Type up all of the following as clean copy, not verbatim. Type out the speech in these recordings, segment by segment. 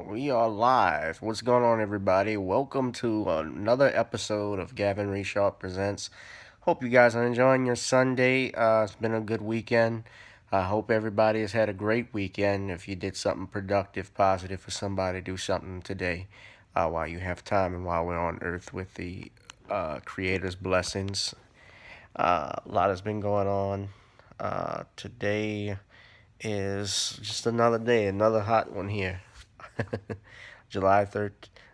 We are live. What's going on, everybody? Welcome to another episode of Gavin Resharp Presents. Hope you guys are enjoying your Sunday. It's been a good weekend. I hope everybody has had a great weekend. If you did something productive, positive for somebody, do something today while you have time and while we're on earth with the Creator's blessings. A lot has been going on. Today is just another day, another hot one here. July 3rd,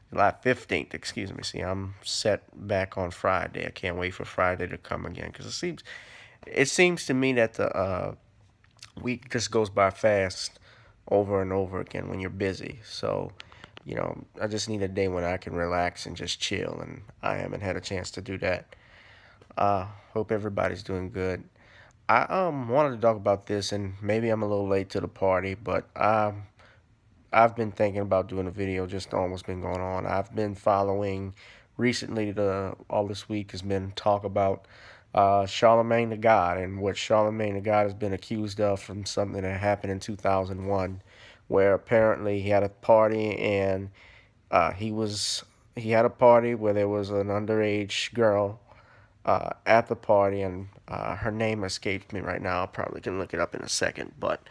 July 15th, excuse me. See, I'm set back on Friday. I can't wait for Friday to come again because it seems to me that the week just goes by fast over and over again when you're busy. So, I just need a day when I can relax and just chill, and I haven't had a chance to do that. Hope everybody's doing good. I wanted to talk about this, and maybe I'm a little late to the party, but I've been thinking about doing a video just on what's been going on. I've been following recently. The all this week has been talk about Charlamagne the God and what Charlamagne the God has been accused of from something that happened in 2001, where apparently he had a party and he had a party where there was an underage girl at the party, and her name escapes me right now. I probably can look it up in a second, but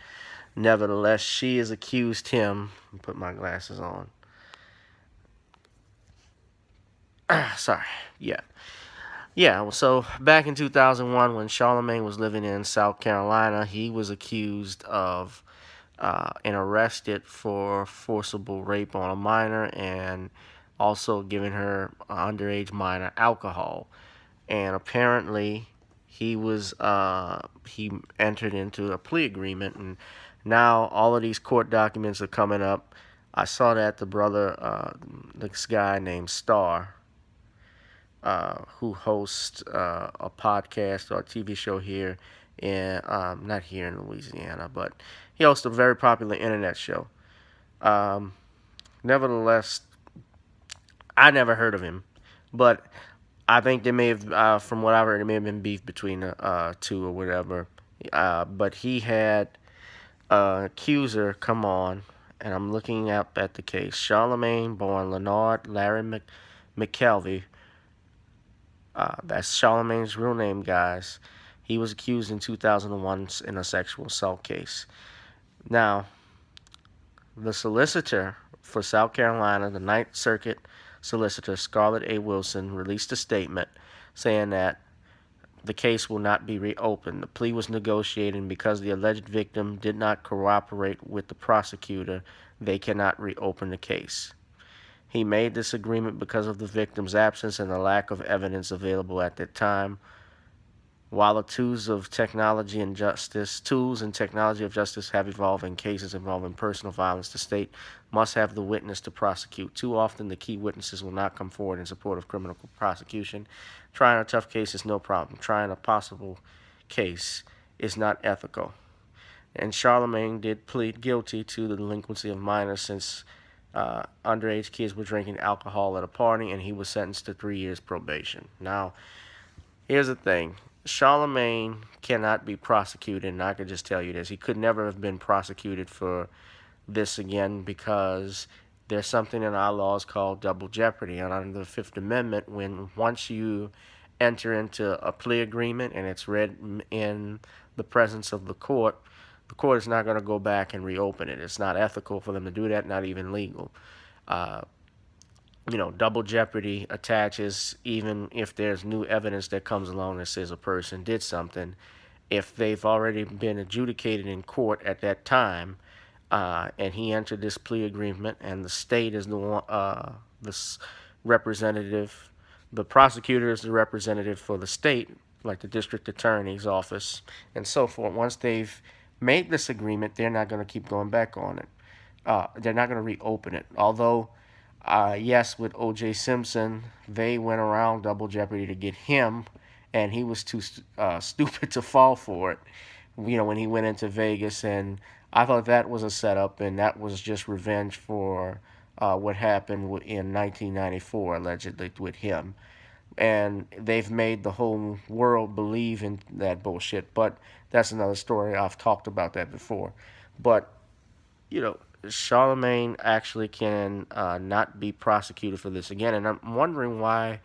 nevertheless, she has accused him. Put my glasses on. Sorry. Yeah. Yeah. So back in 2001, when Charlamagne was living in South Carolina, he was accused of and arrested for forcible rape on a minor and also giving her underage minor alcohol. And apparently, he entered into a plea agreement, and now all of these court documents are coming up. I saw that the brother, this guy named Star, who hosts a podcast or a TV show here in not here in Louisiana, but he hosts a very popular internet show. Um, Nevertheless, I never heard of him, but I think there may have, from what I heard, there may have been beef between the two or whatever. But he had an accuser come on, and I'm looking up at the case. Charlamagne, born Leonard Larry McKelvey. That's Charlamagne's real name, guys. He was accused in 2001 in a sexual assault case. Now, the solicitor for South Carolina, the Ninth Circuit solicitor, Scarlett A. Wilson, released a statement saying that the case will not be reopened. The plea was negotiated, and because the alleged victim did not cooperate with the prosecutor, they cannot reopen the case. He made this agreement because of the victim's absence and the lack of evidence available at that time. While the tools and technology of justice have evolved in cases involving personal violence, the state must have the witness to prosecute. Too often, the key witnesses will not come forward in support of criminal prosecution. Trying a tough case is no problem. Trying a possible case is not ethical. And Charlamagne did plead guilty to the delinquency of minors since underage kids were drinking alcohol at a party, and he was sentenced to 3 years probation. Now, here's the thing. Charlamagne cannot be prosecuted, and I could just tell you this. He could never have been prosecuted for this again because there's something in our laws called double jeopardy. And under the Fifth Amendment, once you enter into a plea agreement and it's read in the presence of the court is not going to go back and reopen it. It's not ethical for them to do that, not even legal. Uh, Double jeopardy attaches even if there's new evidence that comes along that says a person did something. If they've already been adjudicated in court at that time, and he entered this plea agreement, and the state is the one, representative, the prosecutor is the representative for the state, like the district attorney's office, and so forth. Once they've made this agreement, they're not going to keep going back on it. They're not going to reopen it. Although, yes, with O.J. Simpson, they went around double jeopardy to get him, and he was too stupid to fall for it. When he went into Vegas, and I thought that was a setup, and that was just revenge for what happened in 1994, allegedly, with him. And they've made the whole world believe in that bullshit. But that's another story. I've talked about that before. But, you know, Charlamagne actually can not be prosecuted for this again, and I'm wondering why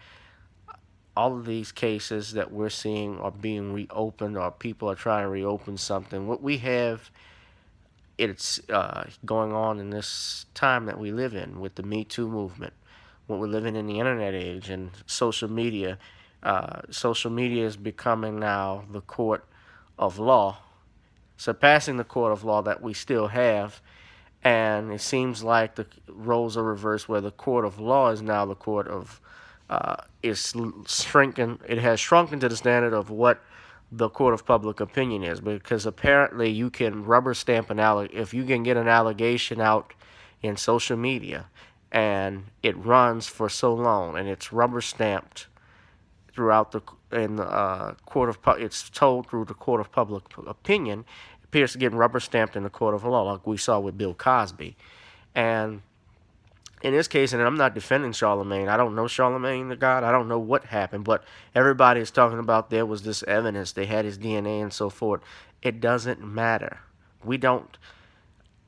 all of these cases that we're seeing are being reopened, or people are trying to reopen something. What we have, it's going on in this time that we live in with the Me Too movement. What we're living in the internet age and social media. Social media is becoming now the court of law, surpassing the court of law that we still have. And it seems like the roles are reversed, where the court of law is now the court of is shrinking. It has shrunken to the standard of what the court of public opinion is, because apparently you can rubber stamp if you can get an allegation out in social media and it runs for so long and it's rubber stamped throughout the in the court of it's told through the court of public opinion, it appears to get rubber stamped in the court of law, like we saw with Bill Cosby. And in this case, and I'm not defending Charlamagne. I don't know Charlamagne the God. I don't know what happened, but everybody is talking about there was this evidence. They had his DNA and so forth. It doesn't matter. We don't.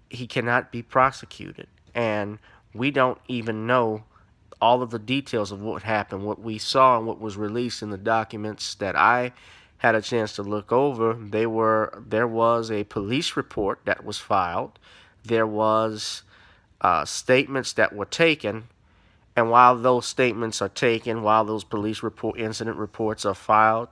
He cannot be prosecuted, and we don't even know all of the details of what happened. What we saw and what was released in the documents that I had a chance to look over, there was a police report that was filed. There was statements that were taken, and while those statements are taken, while those incident reports are filed,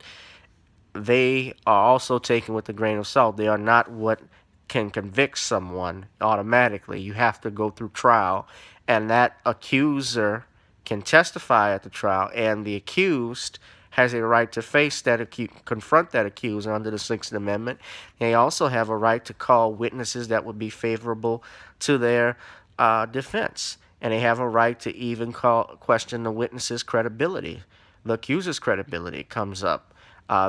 they are also taken with a grain of salt. They are not what can convict someone automatically. You have to go through trial, and that accuser can testify at the trial, and the accused has a right to face confront that accuser under the Sixth Amendment. They also have a right to call witnesses that would be favorable to their defense, and they have a right to even question the witness's credibility. The accuser's credibility comes up.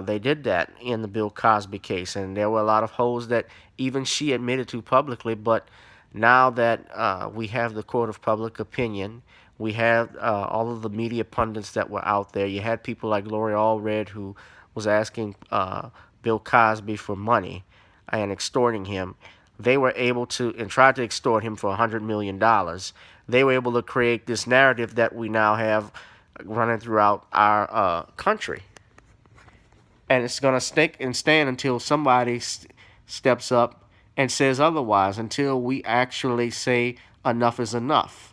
They did that in the Bill Cosby case, and there were a lot of holes that even she admitted to publicly. But now that we have the court of public opinion, we have all of the media pundits that were out there. You had people like Lori Allred, who was asking Bill Cosby for money and extorting him. They were able to, and tried to extort him for $100 million. They were able to create this narrative that we now have running throughout our country. And it's going to stick and stand until somebody steps up and says otherwise, until we actually say enough is enough.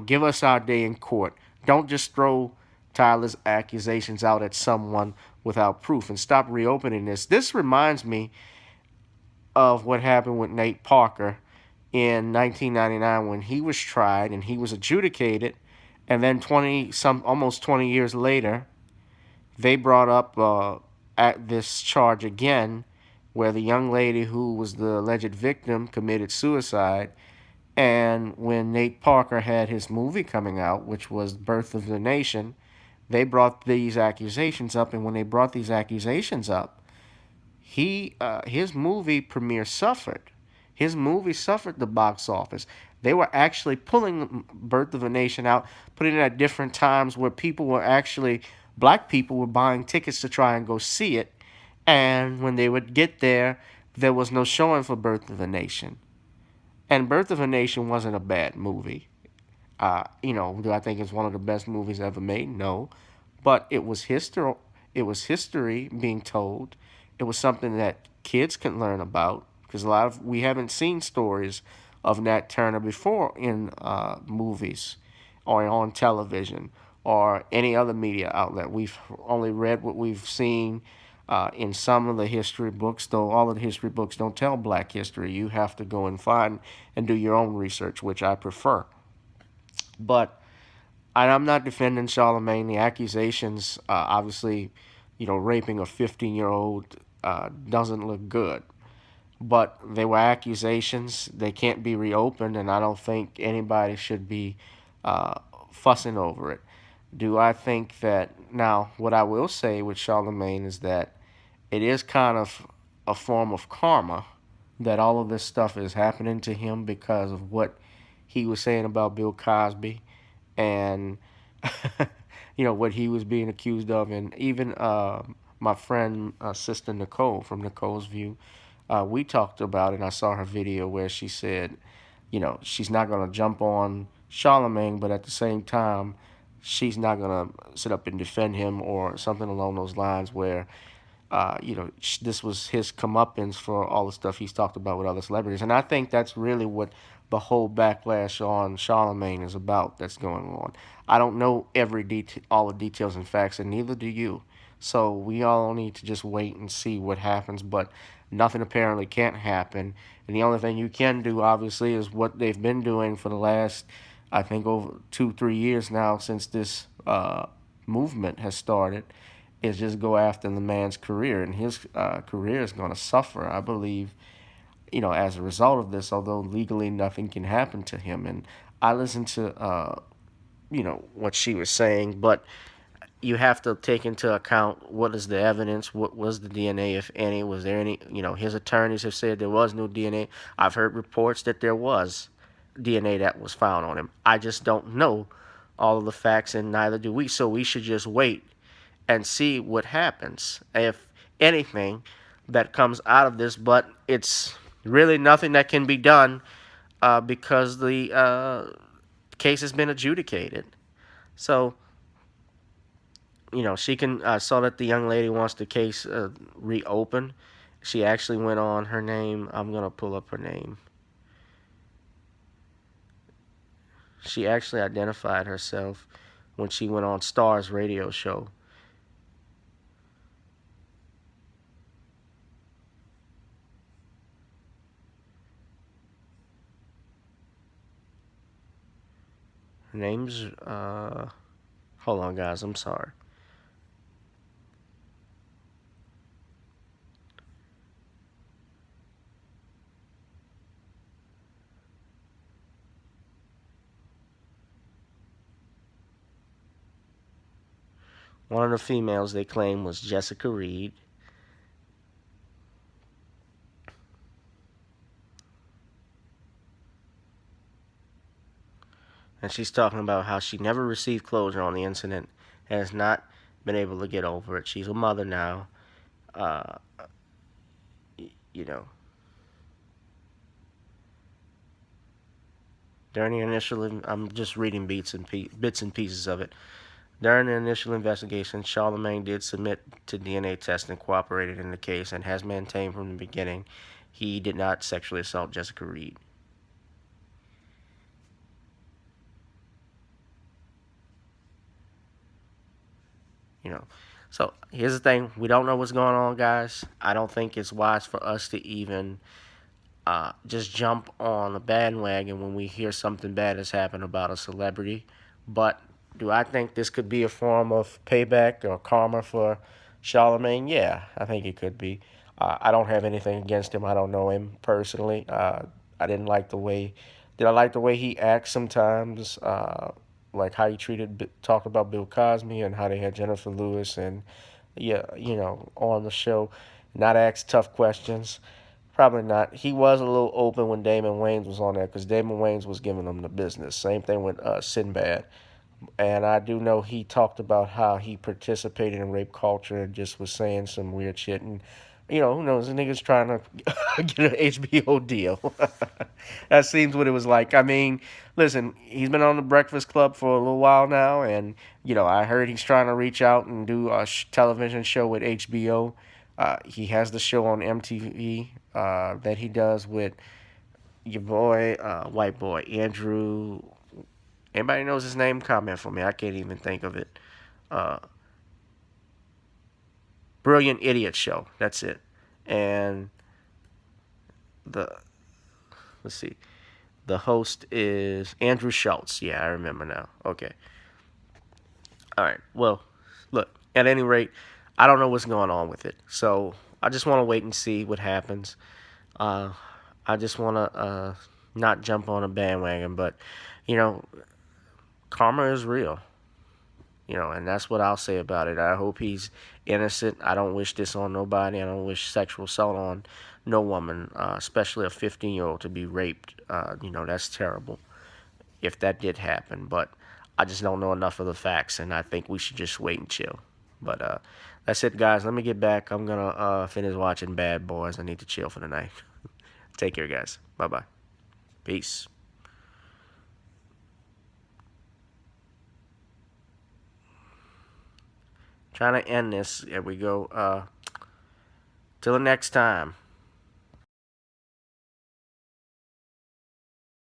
Give us our day in court. Don't just throw Tyler's accusations out at someone without proof, and stop reopening this. This reminds me of what happened with Nate Parker in 1999 when he was tried and he was adjudicated, and then almost 20 years later, they brought up at this charge again, where the young lady who was the alleged victim committed suicide. And when Nate Parker had his movie coming out, which was Birth of the Nation, they brought these accusations up. And when they brought these accusations up, his movie premiere suffered. His movie suffered the box office. They were actually pulling Birth of a Nation out, putting it at different times where black people were buying tickets to try and go see it. And when they would get there was no showing for Birth of a Nation. And Birth of a Nation wasn't a bad movie. Do I think it's one of the best movies ever made? No. But it was history. It was history being told. It was something that kids can learn about, because we haven't seen stories of Nat Turner before in movies or on television or any other media outlet. We've only read what we've seen in some of the history books, though all of the history books don't tell black history. You have to go and find and do your own research, which I prefer. But I'm not defending Charlamagne. The accusations, obviously, raping a 15-year-old doesn't look good. But they were accusations. They can't be reopened, and I don't think anybody should be fussing over it. Do I think that now? What I will say with Charlamagne is that it is kind of a form of karma that all of this stuff is happening to him because of what he was saying about Bill Cosby, and what he was being accused of, and even my friend Sister Nicole from Nicole's View. We talked about it, and I saw her video where she said, she's not going to jump on Charlamagne, but at the same time, she's not going to sit up and defend him or something along those lines where this was his comeuppance for all the stuff he's talked about with other celebrities. And I think that's really what the whole backlash on Charlamagne is about that's going on. I don't know all the details and facts, and neither do you. So we all need to just wait and see what happens. But nothing apparently can't happen. And the only thing you can do, obviously, is what they've been doing for the last, I think, over 2, 3 years now since this movement has started, is just go after the man's career, and his career is going to suffer, I believe, as a result of this. Although legally nothing can happen to him, and I listened to, what she was saying, but you have to take into account what is the evidence, what was the DNA, if any, was there any, his attorneys have said there was no DNA. I've heard reports that there was DNA that was found on him. I just don't know all of the facts, and neither do we. So we should just wait and see what happens, if anything that comes out of this. But it's really nothing that can be done because the case has been adjudicated. So, she can. I saw that the young lady wants the case reopened. She actually went on her name. I'm going to pull up her name. She actually identified herself when she went on Star's radio show. Her name's, hold on, guys, I'm sorry. One of the females they claim was Jessica Reed. And she's talking about how she never received closure on the incident, has not been able to get over it. She's a mother now. Uh, you know, during the initial, I'm just reading bits and pieces of it. During the initial investigation, Charlamagne did submit to DNA tests and cooperated in the case, and has maintained from the beginning he did not sexually assault Jessica Reed. You know, so here's the thing: we don't know what's going on, guys. I don't think it's wise for us to even just jump on a bandwagon when we hear something bad has happened about a celebrity. But do I think this could be a form of payback or karma for Charlamagne? Yeah, I think it could be. I don't have anything against him. I don't know him personally. I didn't like the way. Did I like the way he acts sometimes? Like how he talked about Bill Cosby, and how they had Jennifer Lewis and, yeah, on the show, not ask tough questions. Probably not. He was a little open when Damon Wayans was on there, because Damon Wayans was giving him the business. Same thing with Sinbad. And I do know he talked about how he participated in rape culture and just was saying some weird shit. And, who knows? The nigga's trying to get an HBO deal. That seems what it was like. I mean, listen, he's been on the Breakfast Club for a little while now. And, I heard he's trying to reach out and do a television show with HBO. He has the show on MTV that he does with your boy, white boy, Andrew. Anybody knows his name? Comment for me. I can't even think of it. Uh, Brilliant Idiot Show. That's it. And the let's see, the host is Andrew Schultz. Yeah, I remember now. Okay. All right. Well, look. At any rate, I don't know what's going on with it. So I just want to wait and see what happens. Uh, I just want to not jump on a bandwagon, but you know, karma is real. And that's what I'll say about it. I hope he's innocent. I don't wish this on nobody. I don't wish sexual assault on no woman, especially a 15-year-old, to be raped. That's terrible if that did happen. But I just don't know enough of the facts, and I think we should just wait and chill. But that's it, guys. Let me get back. I'm gonna finish watching Bad Boys. I need to chill for the night. Take care, guys. Bye bye. Peace. Trying to end this. There we go. Till the next time.